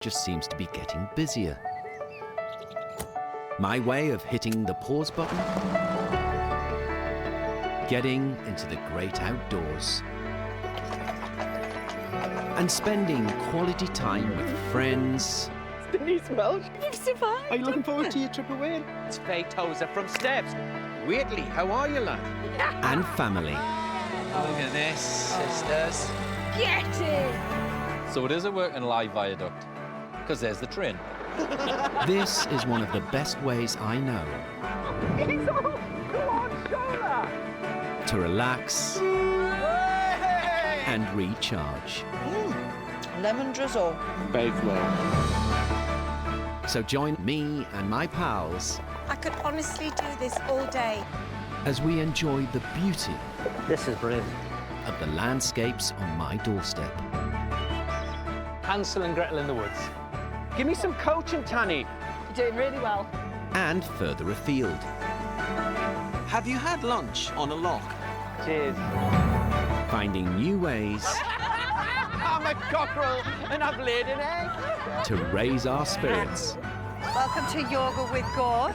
just seems to be getting busier. My way of hitting the pause button? Getting into the great outdoors. And spending quality time with friends. Denise Welsh. You've survived. Are you looking forward to your trip away? It's Faye Tozer from Steps. Weirdly, how are you, lad? And family. Look at this, sisters. Get it! So it is a working live viaduct, because there's the train. This is one of the best ways I know He's off! Go on, shoulder! to relax and recharge. Lemon drizzle. Both well. So join me and my pals I could honestly do this all day. as we enjoy the beauty This is brilliant. of the landscapes on my doorstep. Hansel and Gretel in the woods. Give me some coaching, Tanny. You're doing really well. And further afield, Have you had lunch on a lock? Cheers. finding new ways I'm a cockerel and I've laid an egg. to raise our spirits, Welcome to Yoga with Gore.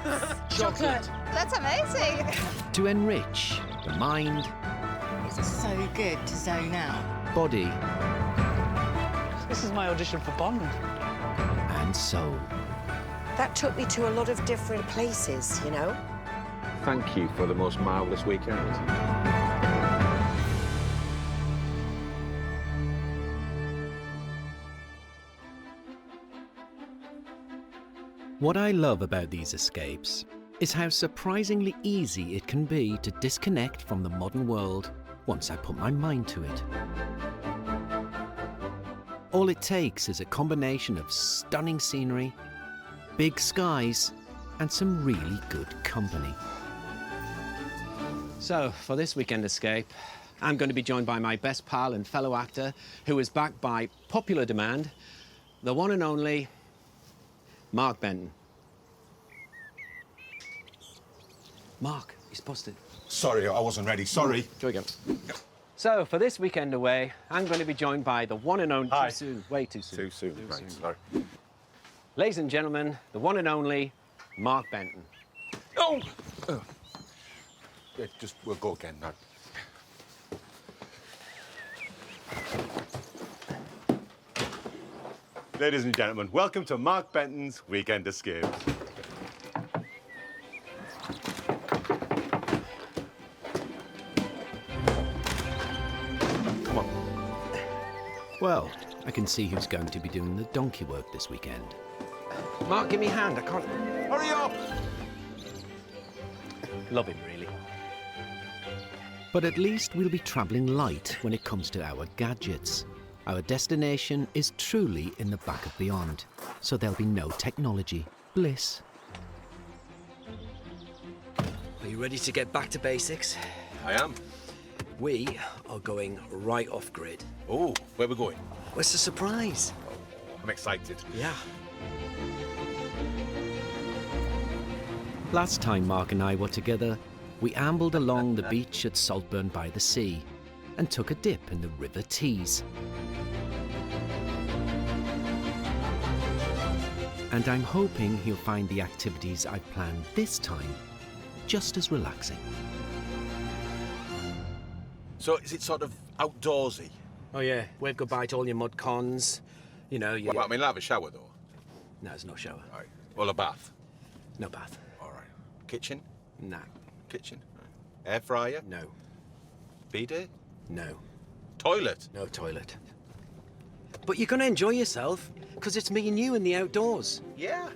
Chocolate. That's amazing. to enrich the mind, It's so good to zone out. body, This is my audition for Bond. and soul. That took me to a lot of different places, you know? Thank you for the most marvellous weekend. What I love about these escapes is how surprisingly easy it can be to disconnect from the modern world once I put my mind to it. All it takes is a combination of stunning scenery, big skies, and some really good company. So, for this weekend escape, I'm going to be joined by my best pal and fellow actor, who is backed by popular demand, the one and only Mark Benton. Mark, he's busted. Sorry, I wasn't ready. Sorry. Here we go. So, for this weekend away, I'm going to be joined by the one and only... Hi. Too soon. Way too soon. Too soon, right, sorry. Ladies and gentlemen, the one and only Mark Benton. Oh! Yeah, we'll go again now. Ladies and gentlemen, welcome to Mark Benton's Weekend Escape. Come on. Well, I can see who's going to be doing the donkey work this weekend. Mark, give me a hand. I can't... Hurry up! Love him, really. But at least we'll be travelling light when it comes to our gadgets. Our destination is truly in the back of beyond, so there'll be no technology. Bliss. Are you ready to get back to basics? I am. We are going right off grid. Oh, where we going? Well, it's a surprise. I'm excited. Yeah. Last time Mark and I were together, we ambled along the beach at Saltburn by the sea and took a dip in the River Tees. And I'm hoping he'll find the activities I've planned this time just as relaxing. So is it sort of outdoorsy? Oh, yeah. Wave goodbye to all your mud cons. You know, you... Well, I mean, I'll have a shower, though. No, there's no shower. All right. Well, a bath. No bath. All right. Kitchen? No. Kitchen. Right. Air fryer? No. Bidet? No. Toilet? No toilet. But you're going to enjoy yourself, because it's me and you in the outdoors. Yeah.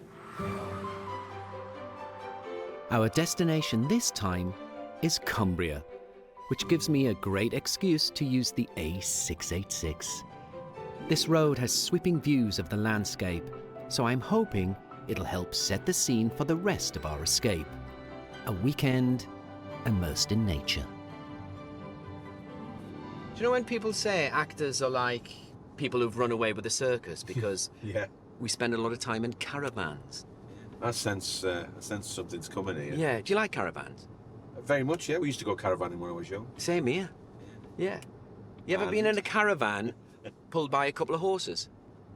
Our destination this time is Cumbria, which gives me a great excuse to use the A686. This road has sweeping views of the landscape, so I'm hoping it'll help set the scene for the rest of our escape. A weekend immersed in nature. Do you know when people say actors are like people who've run away with the circus because Yeah. we spend a lot of time in caravans? I sense something's coming here. Yeah, do you like caravans? Very much, yeah. We used to go caravanning when I was young. Same here. Yeah. You ever been in a caravan pulled by a couple of horses?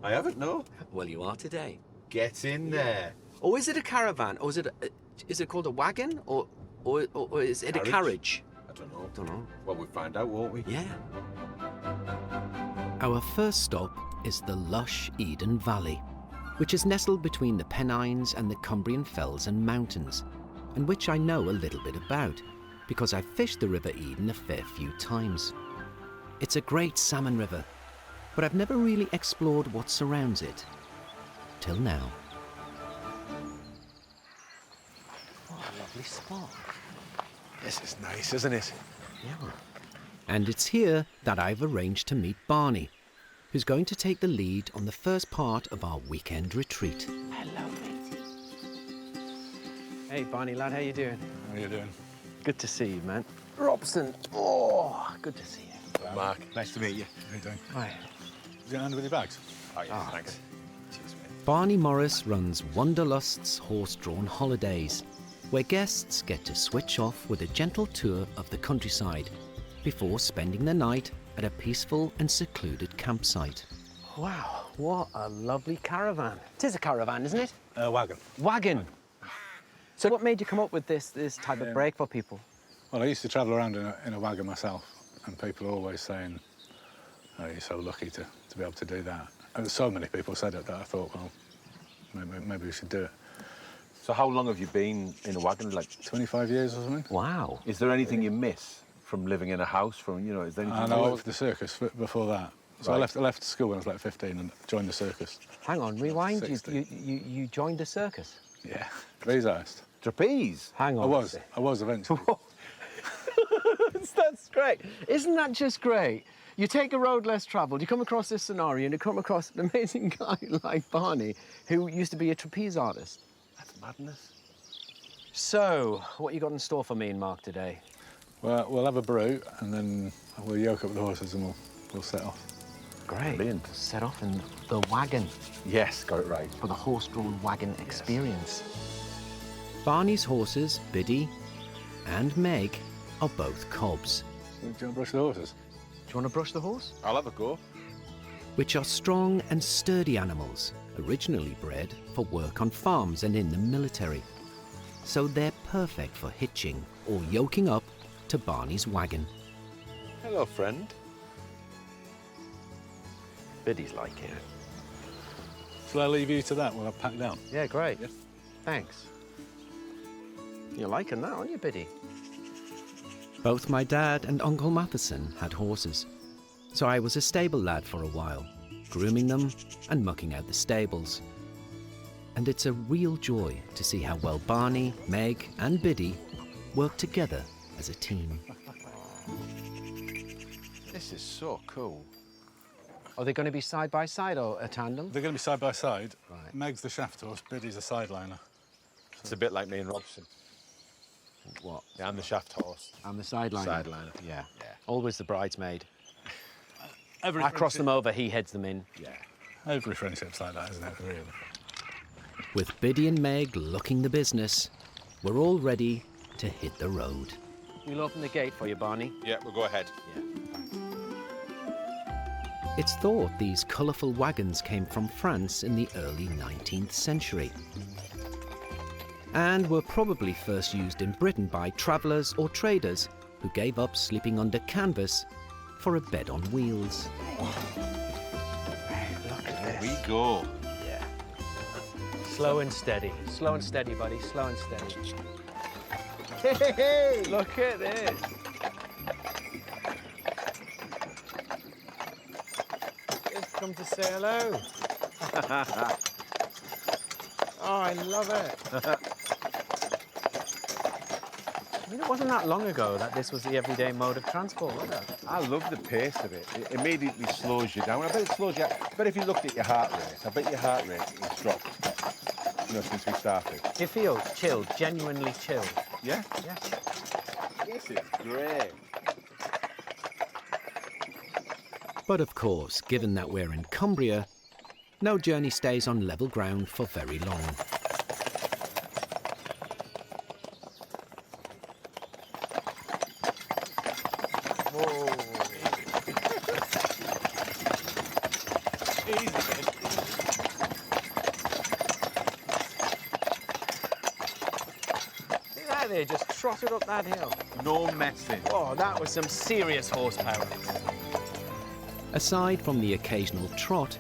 I haven't, no. Well, you are today. Get in there. Or is it a caravan? Or is it called a wagon? Or is it a carriage? I don't know. Don't know. Well, we'll find out, won't we? Yeah. Our first stop is the lush Eden Valley, which is nestled between the Pennines and the Cumbrian Fells and Mountains, and which I know a little bit about, because I've fished the River Eden a fair few times. It's a great salmon river, but I've never really explored what surrounds it. Till now. What a lovely spot. This is nice, isn't it? Yeah. And it's here that I've arranged to meet Barney, who's going to take the lead on the first part of our weekend retreat. Hello, matey. Hey, Barney lad, how you doing? How are you doing? Good to see you, man. Robson. Oh, good to see you. Mark, nice to meet you. How are you doing? Right. You hand with your bags? Oh, yeah, Oh, thanks. Cheers, mate. Barney Morris runs Wanderlust's horse-drawn holidays, where guests get to switch off with a gentle tour of the countryside before spending the night at a peaceful and secluded campsite. Wow, what a lovely caravan. It is a caravan, isn't it? Wagon. Wagon. So what made you come up with this type of break for people? Well, I used to travel around in a wagon myself, and people are always saying, oh, you're so lucky to be able to do that. And so many people said it that I thought, well, maybe we should do it. So how long have you been in a wagon? Like, 25 years or something? Wow. is there anything you miss from living in a house? From, you know, is there anything? I know I worked for the circus before that. So Right. I left school when I was like 15 and joined the circus. Hang on, rewind. 60. You joined the circus? Yeah. Trapeze artist. Trapeze? Hang on. I was eventually. That's great. Isn't that just great? You take a road less travelled, you come across this scenario, and you come across an amazing guy like Barney, who used to be a trapeze artist. That's madness. So, what you got in store for me and Mark today? Well, we'll have a brew and then we'll yoke up the horses and we'll set off. Great. Brilliant. Set off in the wagon Yes, got it right. for the horse-drawn wagon experience. Barney's horses, Biddy and Meg, are both cobs, Do you want to brush the horses? Do you want to brush the horse? I'll have a go. which are strong and sturdy animals, originally bred for work on farms and in the military. So they're perfect for hitching or yoking up to Barney's wagon. Hello, friend. Biddy's like it. Shall I leave you to that while I pack down? Yeah, great. Yeah. Thanks. You're liking that, aren't you, Biddy? Both my dad and Uncle Matheson had horses, so I was a stable lad for a while, grooming them and mucking out the stables. And it's a real joy to see how well Barney, Meg and Biddy work together as a team. This is so cool. Are they going to be side by side or a tandem? They're going to be side by side. Right. Meg's the shaft horse, Biddy's a sideliner. It's a bit like me and Robson. What? Yeah, I'm the shaft horse. I'm the sideliner. Sideliner. Yeah. Yeah. Always the bridesmaid. Every I cross them over, he heads them in. Yeah. Every friendship's like that, isn't it, really? With Biddy and Meg looking the business, we're all ready to hit the road. We'll open the gate for you, Barney. Yeah, we'll go ahead. It's thought these colourful wagons came from France in the early 19th century, and were probably first used in Britain by travellers or traders who gave up sleeping under canvas for a bed on wheels. Look at this. We go. Yeah. Slow and steady. Slow and steady, buddy. Slow and steady. Hey! Look at this. Just come to say hello. Oh, I love it. I mean, it wasn't that long ago that this was the everyday mode of transport, was it? I love the pace of it. It immediately slows you down. I bet it slows you. I bet if you looked at your heart rate, I bet your heart rate has dropped. You know, since we started. You feel chilled, genuinely chilled. Yeah. Yeah. Yes, it's great. But of course, given that we're in Cumbria, no journey stays on level ground for very long. Easy, there, just trotted up that hill. No messing. Oh, that was some serious horsepower. Aside from the occasional trot,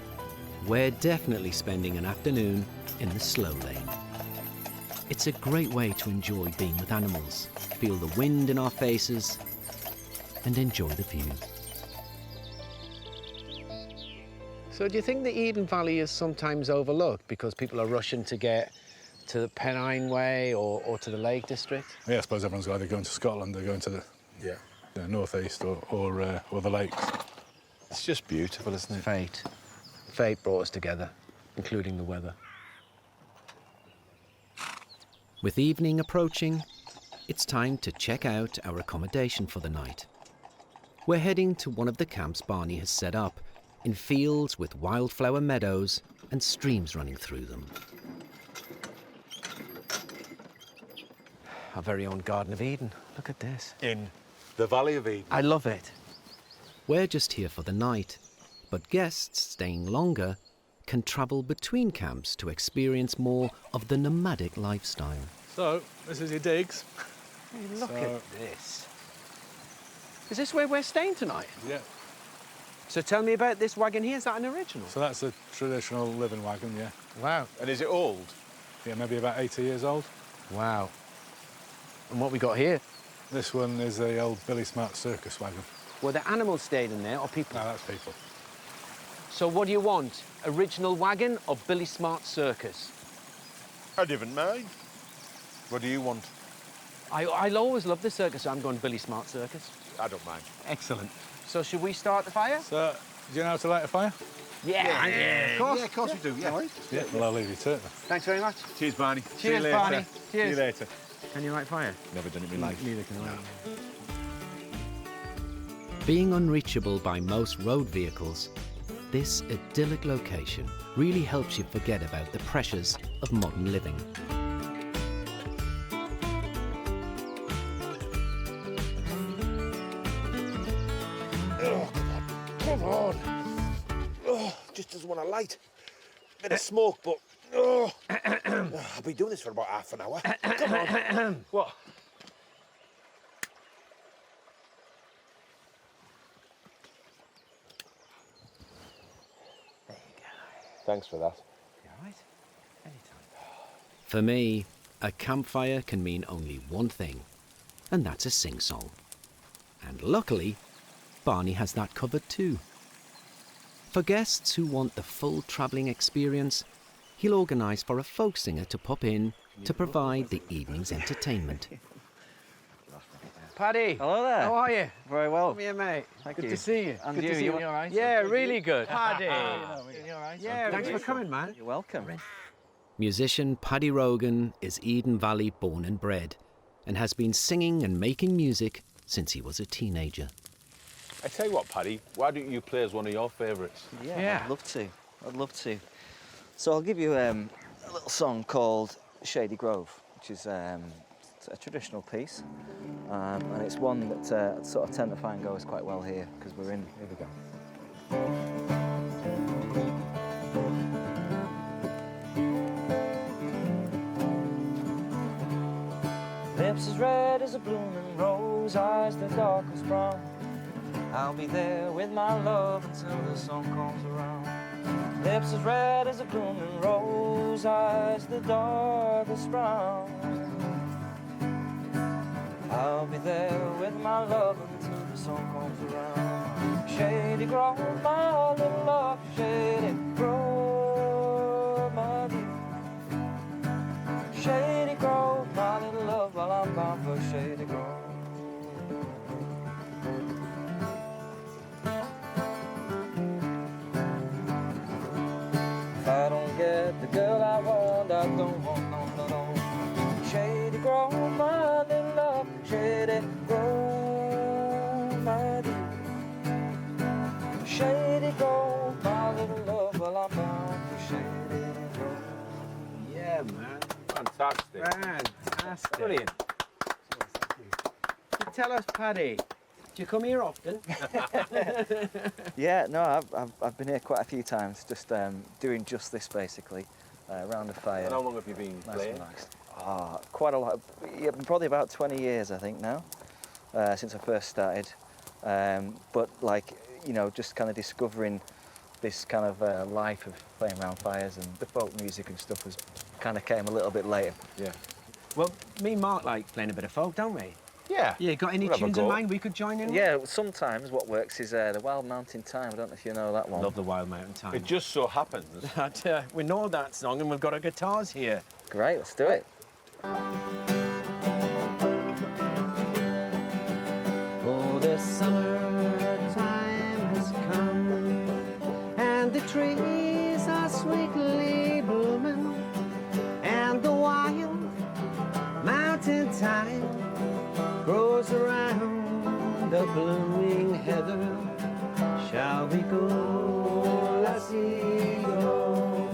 we're definitely spending an afternoon in the slow lane. It's a great way to enjoy being with animals, feel the wind in our faces, and enjoy the view. So do you think the Eden Valley is sometimes overlooked because people are rushing to get to the Pennine Way or to the Lake District? Yeah, I suppose everyone's either going to Scotland or going to the northeast or the lakes. It's just beautiful, isn't it? Fate. Fate brought us together, including the weather. With evening approaching, it's time to check out our accommodation for the night. We're heading to one of the camps Barney has set up, in fields with wildflower meadows and streams running through them. Our very own Garden of Eden. Look at this. In the Valley of Eden. I love it. We're just here for the night, but guests staying longer can travel between camps to experience more of the nomadic lifestyle. So, this is your digs. Hey, look at this. Is this where we're staying tonight? Yeah. So tell me about this wagon here. Is that an original? So that's a traditional living wagon, yeah. Wow. And is it old? Yeah, maybe about 80 years old. Wow. And what we got here? This one is the old Billy Smart circus wagon. Were the animals stayed in there or people? No, that's people. So what do you want? Original wagon or Billy Smart circus? I didn't mind. What do you want? I'll always love the circus, so I'm going Billy Smart circus. I don't mind. Excellent. So should we start the fire? So, do you know how to light a fire? Yeah, of course. Yeah, of course we do, yeah. Yeah. Well, I'll leave you to it then. Thanks very much. Cheers, Barney. See you Cheers, later. Barney. See you Cheers. later. Can you light fire? Never done it in my life. Neither can I. Being unreachable by most road vehicles, this idyllic location really helps you forget about the pressures of modern living. Come on. Oh, just doesn't want to light. Bit of smoke, but oh. I've been doing this for about half an hour. Come on. What? There you go. Thanks for that. You all right? Anytime. For me, a campfire can mean only one thing, and that's a sing-song. And luckily, Barney has that covered too. For guests who want the full travelling experience, he'll organise for a folk singer to pop in to provide the evening's entertainment. Paddy. Hello there. How are you? Very well. Come here, mate. Thank Good you. to see you. And good you, to see you all right? Yeah, Good, really you? good. Paddy. You all right? Yeah, thanks for coming, man. You're welcome. Musician Paddy Rogan is Eden Valley born and bred, and has been singing and making music since he was a teenager. I tell you what, Paddy, why don't you play as one of your favourites? Yeah, I'd love to. I'd love to. So I'll give you a little song called Shady Grove, which is a traditional piece, and it's one that I sort of tend to find goes quite well here because we're in. Here we go. Lips as red as a blooming rose, eyes the darkest brown. I'll be there with my love until the sun comes around. Lips as red as a blooming rose, eyes the darkest brown. I'll be there with my love until the sun comes around. Shady Grove, my little love, Shady Grove, my dear. Shady Grove, my little love, while I'm bound for Shady Grove. If I don't get the girl I want, I don't want no. Shady Grove, my little love, Shady Grove, my dear. Shady Grove, my little love, while I'm bound for Shady Grove. Yeah, man. Fantastic. Fantastic. Brilliant. Tell us, Paddy, do you come here often? Yeah, no, I've been here quite a few times, just doing just this basically, around the fire. And how long have you been Nice playing? and relaxed. Quite a lot. Yeah, probably about 20 years, I think now, since I first started. But like, you know, just kind of discovering this kind of life of playing around fires and the folk music and stuff was kind of came a little bit later. Yeah. Well, me and Mark like playing a bit of folk, don't we? Yeah. Yeah, got any We'll have a tunes in go. mind we could join in with? Yeah, sometimes what works is the Wild Mountain Time. I don't know if you know that one. Love the Wild Mountain Time. It just so happens. We know that song and we've got our guitars here. Great, let's do it. Oh, the summertime has come, and the trees are sweetly blooming, and the wild mountain thyme grows around the blooming heather. Shall we go, lassie, go?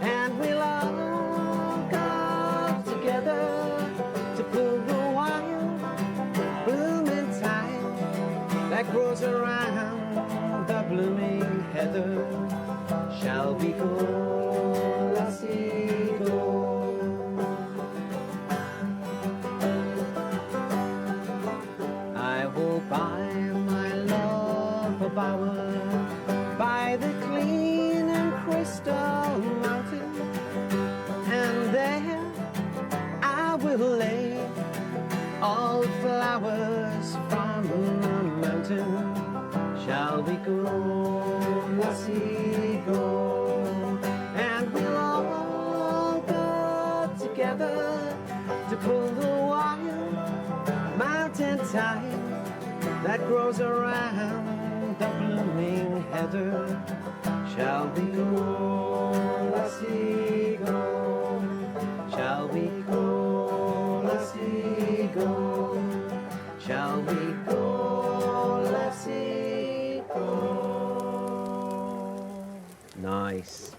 And we'll all go together to pull the wild blooming thyme that grows around the blooming heather. Shall we go, lassie, go? I will buy my love a bower by the clean and crystal mountain, and there I will lay all the flowers from the mountain. Shall we go, lassie, go? And we'll all go together to pull the wild mountain thyme that grows around the blooming heather. Shall we go, lassie, go? Shall we go, lassie, go? Shall we go, lassie, go? Nice.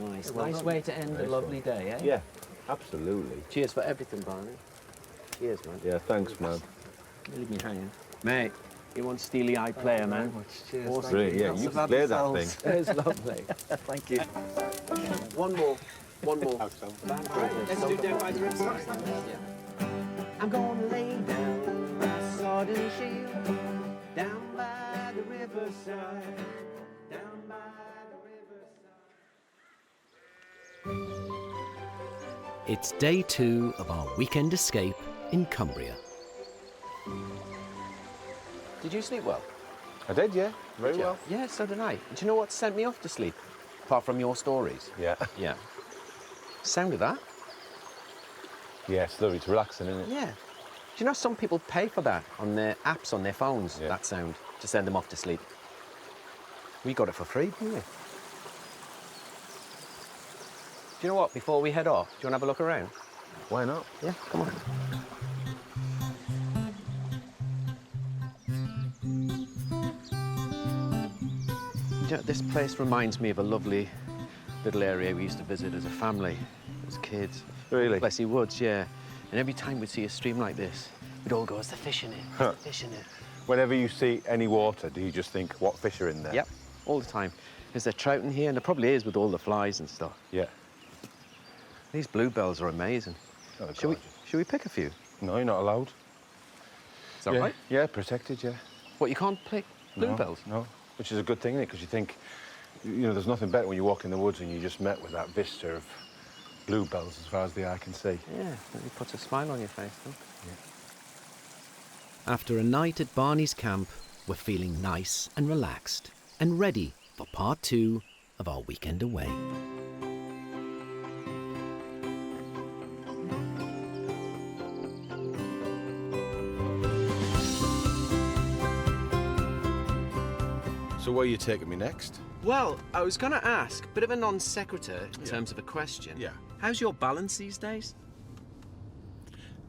Nice. Nice way to end a lovely day, eh? Yeah, absolutely. Cheers for everything, Barney. Cheers, man. Yeah, thanks, man. Leave me hanging. Mate, you want steely-eyed player, man. Cheers. Awesome. Brilliant, yeah, you can play that thing. It's lovely. Thank you. One more. Let's do Down by the Riverside. I'm gonna lay down my sword and shield down by the riverside. Down by the riverside. It's day 2 of our weekend escape in Cumbria. Did you sleep well? I did, yeah. Very well. Yeah, so did I. Do you know what sent me off to sleep? Apart from your stories. Yeah. Yeah. Sound of that? Yeah, it's lovely. It's relaxing, isn't it? Yeah. Do you know some people pay for that on their apps on their phones, Yeah. that sound, to send them off to sleep? We got it for free, didn't we? Do you know what? Before we head off, do you want to have a look around? Why not? Yeah, come on. You know, this place reminds me of a lovely little area we used to visit as a family, as kids. Really? Plessy Woods, yeah. And every time we'd see a stream like this, we'd all go, "Is the fish in it? Is the fish in it?" Whenever you see any water, do you just think, what fish are in there? Yep, all the time. Is there trout in here? And there probably is with all the flies and stuff. Yeah. These bluebells are amazing. Oh, they're Should gorgeous. we pick a few? No, you're not allowed. Is that yeah. right? Yeah, protected, yeah. What, you can't pick bluebells? No, which is a good thing, isn't it? Because you think, you know, there's nothing better when you walk in the woods and you just met with that vista of bluebells as far as the eye can see. Yeah, it puts a smile on your face, doesn't it? After a night at Barney's camp, we're feeling nice and relaxed and ready for part 2 of our weekend away. So where are you taking me next? Well, I was going to ask, bit of a non sequitur in terms of a question. Yeah. How's your balance these days?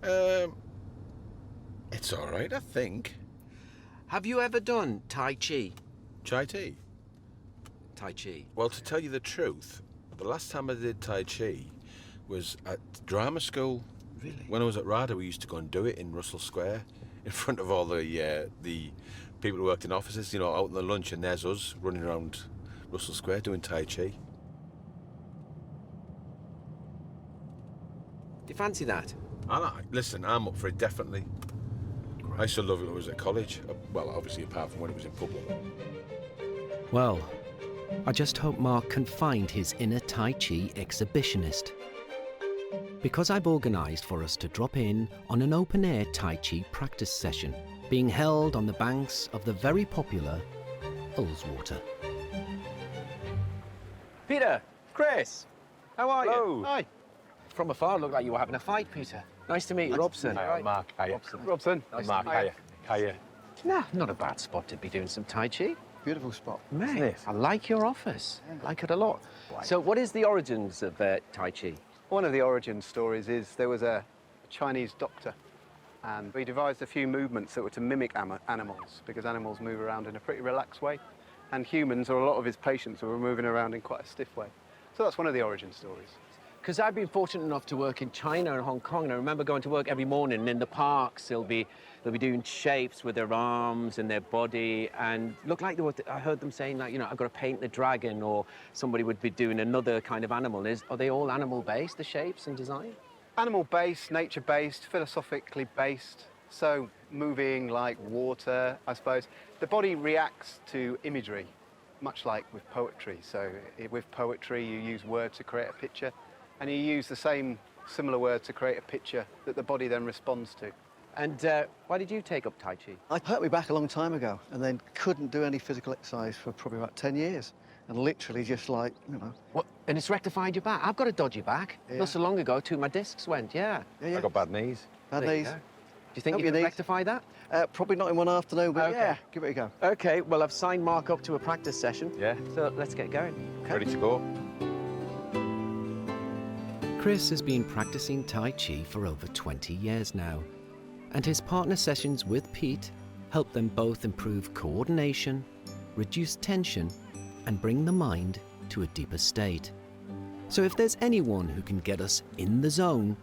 It's all right, I think. Have you ever done Tai Chi? Chai tea? Tai Chi. Well, to tell you the truth, the last time I did Tai Chi was at drama school. Really? When I was at RADA, we used to go and do it in Russell Square in front of all the people who worked in offices, you know, out on the lunch, and there's us running around Russell Square doing Tai Chi. Do you fancy that? Listen, I'm up for it, definitely. I used to love it when I was at college. Well, obviously, apart from when it was in public. Well, I just hope Mark can find his inner Tai Chi exhibitionist. Because I've organised for us to drop in on an open-air Tai Chi practice session being held on the banks of the very popular Ullswater. Peter, Chris, how are Hello. you? Hi. From afar, it looked like you were having a fight, Peter. Nice to meet you. Robson. Mark, hiya. Robson. Nice Mark, hiya. Hiya. Nah, not a bad spot to be doing some Tai Chi. Beautiful spot. Mate, I like your office. I like it a lot. So what is the origins of Tai Chi? One of the origin stories is there was a Chinese doctor, and he devised a few movements that were to mimic animals, because animals move around in a pretty relaxed way, and humans, or a lot of his patients, were moving around in quite a stiff way. So that's one of the origin stories. Because I've been fortunate enough to work in China and Hong Kong, and I remember going to work every morning, and in the parks they'll be doing shapes with their arms and their body, and looked like I heard them saying, like, you know, I've got to paint the dragon, or somebody would be doing another kind of animal. Are they all animal-based, the shapes and design? Animal-based, nature-based, philosophically based, so moving like water, I suppose. The body reacts to imagery, much like with poetry. So with poetry, you use words to create a picture, and you use the same similar word to create a picture that the body then responds to. And why did you take up Tai Chi? I hurt me back a long time ago and then couldn't do any physical exercise for probably about 10 years. And literally just like, you know. What? And it's rectified your back? I've got a dodgy back. Yeah. Not so long ago, 2 of my discs went, yeah. I got bad knees. Bad There you knees. go. Do you think you Hope can your knees. rectify that? Probably not in one afternoon, but Okay. yeah, give it a go. Okay, well, I've signed Mark up to a practice session. Yeah. So let's get going. Okay. Ready to go? Chris has been practicing Tai Chi for over 20 years now, and his partner sessions with Pete help them both improve coordination, reduce tension, and bring the mind to a deeper state. So if there's anyone who can get us in the zone,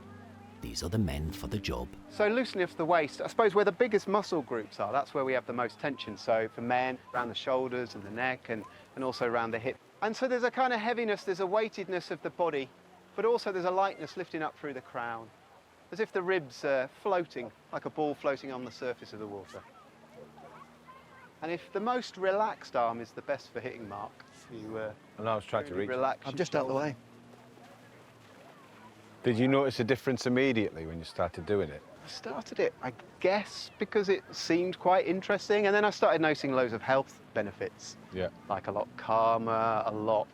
these are the men for the job. So loosening off the waist, I suppose where the biggest muscle groups are, that's where we have the most tension. So for men, around the shoulders and the neck, and also around the hip. And so there's a kind of heaviness, there's a weightedness of the body, but also there's a lightness lifting up through the crown, as if the ribs are floating, like a ball floating on the surface of the water. And if the most relaxed arm is the best for hitting Mark, you And I was trying to reach. relax. I'm just out the way. Did you notice a difference immediately when you started doing it? I started it, I guess, because it seemed quite interesting, and then I started noticing loads of health benefits. Yeah. Like a lot calmer, a lot.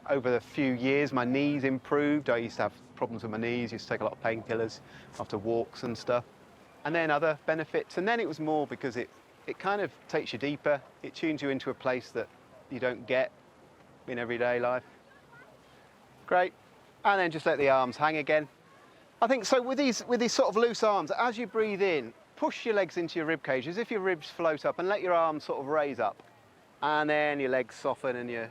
Over the few years, my knees improved. I used to have problems with my knees, used to take a lot of painkillers after walks and stuff. And then other benefits. And then it was more because it kind of takes you deeper. It tunes you into a place that you don't get in everyday life. Great. And then just let the arms hang again. I think so with these sort of loose arms, as you breathe in, push your legs into your rib cage as if your ribs float up, and let your arms sort of raise up. And then your legs soften, and you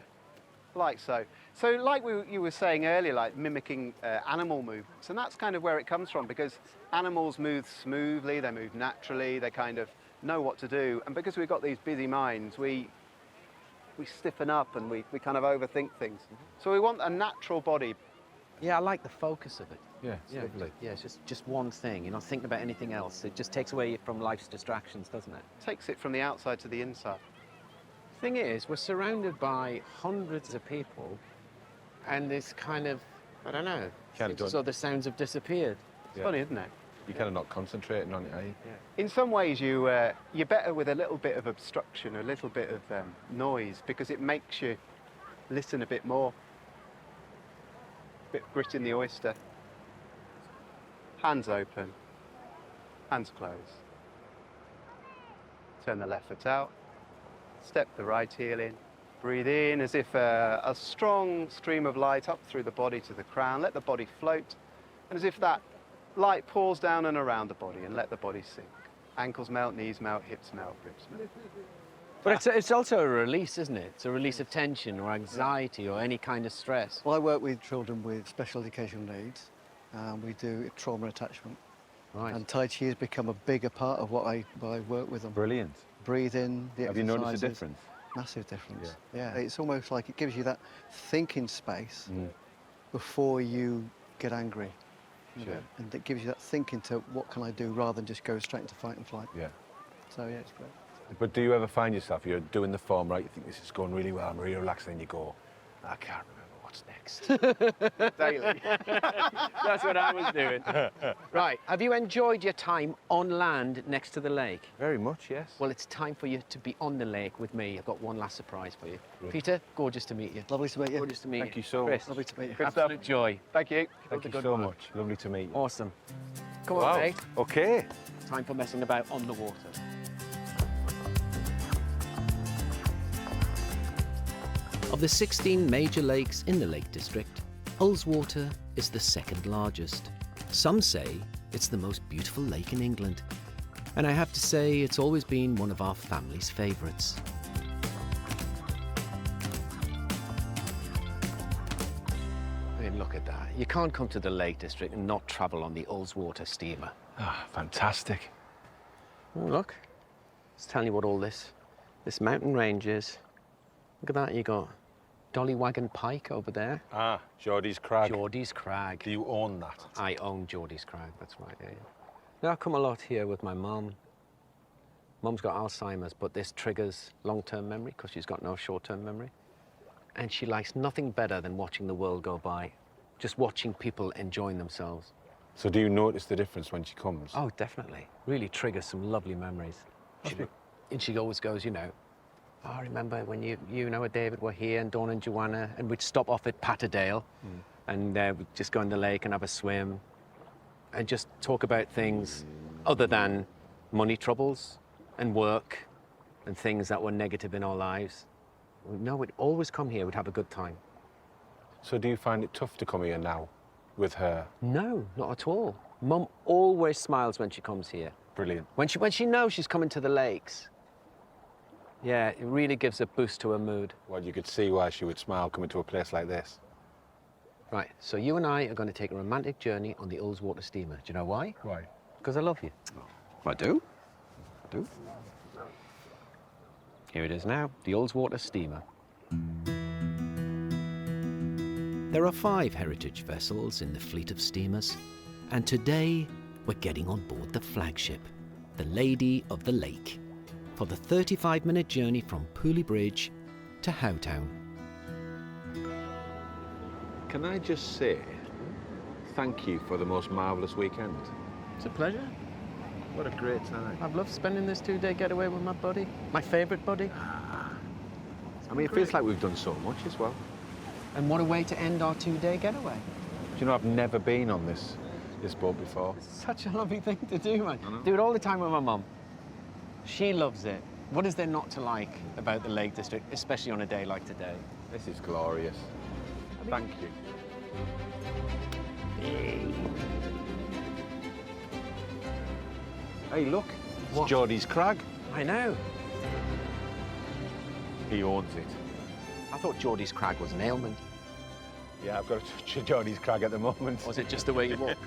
like so. So like you were saying earlier, like mimicking animal movements, and that's kind of where it comes from, because animals move smoothly, they move naturally, they kind of know what to do, and because we've got these busy minds, we stiffen up and we kind of overthink things. So we want a natural body. Yeah, I like the focus of it. Yeah, it's lovely. Yeah, it's just one thing. You're not thinking about anything else. It just takes away from life's distractions, doesn't it? Takes it from the outside to the inside. Thing is, we're surrounded by hundreds of people, and this kind of, I don't know, so the sounds have disappeared. It's funny, isn't it? You're kind of not concentrating on it, are you? Yeah. In some ways, you're better with a little bit of obstruction, a little bit of noise, because it makes you listen a bit more. Bit of grit in the oyster. Hands open, hands closed. Turn the left foot out, step the right heel in. Breathe in as if a strong stream of light up through the body to the crown. Let the body float, and as if that light pours down and around the body, and let the body sink. Ankles melt, knees melt, hips melt, ribs melt. But it's also a release, isn't it? It's a release of tension or anxiety or any kind of stress. Well, I work with children with special educational needs, and we do trauma attachment. Right. And Tai Chi has become a bigger part of what I work with them. Brilliant. Breathing, the Have you noticed a exercises. difference? Massive difference. Yeah. It's almost like it gives you that thinking space Mm. before you get angry. Sure. And it gives you that thinking to what can I do rather than just go straight into fight and flight. Yeah. So yeah, it's great. But do you ever find yourself, you're doing the form, right, you think this is going really well, I'm really relaxed, and then you go, I can't remember what's next. Daily. That's what I was doing. Right, have you enjoyed your time on land next to the lake? Very much, yes. Well, it's time for you to be on the lake with me. I've got one last surprise for you. Good. Peter, gorgeous to meet you. Lovely to meet you. Gorgeous to meet you. Thank you so Chris, much. Lovely to meet you. Good absolute joy. Thank you. Thank you good so work. much. Lovely to meet you. Awesome. Come on, Wow. mate. Okay. Time for messing about on the water. Of the 16 major lakes in the Lake District, Ullswater is the second largest. Some say it's the most beautiful lake in England. And I have to say, it's always been one of our family's favourites. I mean, look at that. You can't come to the Lake District and not travel on the Ullswater steamer. Ah, fantastic. Oh, look. It's telling you what all this mountain range is. Look at that, you got Dollywagon Pike over there. Ah, Geordie's Crag. Geordie's Crag. Do you own that? I own Geordie's Crag, that's right, yeah. Now, I come a lot here with my mum. Mum's got Alzheimer's, but this triggers long-term memory because she's got no short-term memory. And she likes nothing better than watching the world go by, just watching people enjoying themselves. So do you notice the difference when she comes? Oh, definitely. Really triggers some lovely memories. And she always goes, you know, oh, I remember when you and David were here, and Dawn and Joanna, and we'd stop off at Patterdale, and we'd just go in the lake and have a swim, and just talk about things other than money troubles and work and things that were negative in our lives. No, we'd always come here, we'd have a good time. So do you find it tough to come here now with her? No, not at all. Mum always smiles when she comes here. Brilliant. When she knows she's coming to the lakes, yeah, it really gives a boost to her mood. Well, you could see why she would smile coming to a place like this. Right, so you and I are going to take a romantic journey on the Ullswater steamer. Do you know why? Why? Because I love you. I do. I do. Here it is now, the Ullswater steamer. There are 5 heritage vessels in the fleet of steamers, and today we're getting on board the flagship, the Lady of the Lake, for the 35-minute journey from Pooley Bridge to Howtown. Can I just say thank you for the most marvellous weekend? It's a pleasure. What a great time. I've loved spending this 2-day getaway with my buddy, my favourite buddy. I mean, it feels like we've done so much as well. And what a way to end our 2-day getaway. Do you know, I've never been on this boat before. It's such a lovely thing to do, man. Do it all the time with my mum. She loves it. What is there not to like about the Lake District, especially on a day like today? This is glorious. Thank you. Hey, look. It's Geordie's Crag. I know. He owns it. I thought Geordie's Crag was an ailment. Yeah, I've got a touch of Geordie's Crag at the moment. Or was it just the way you walk?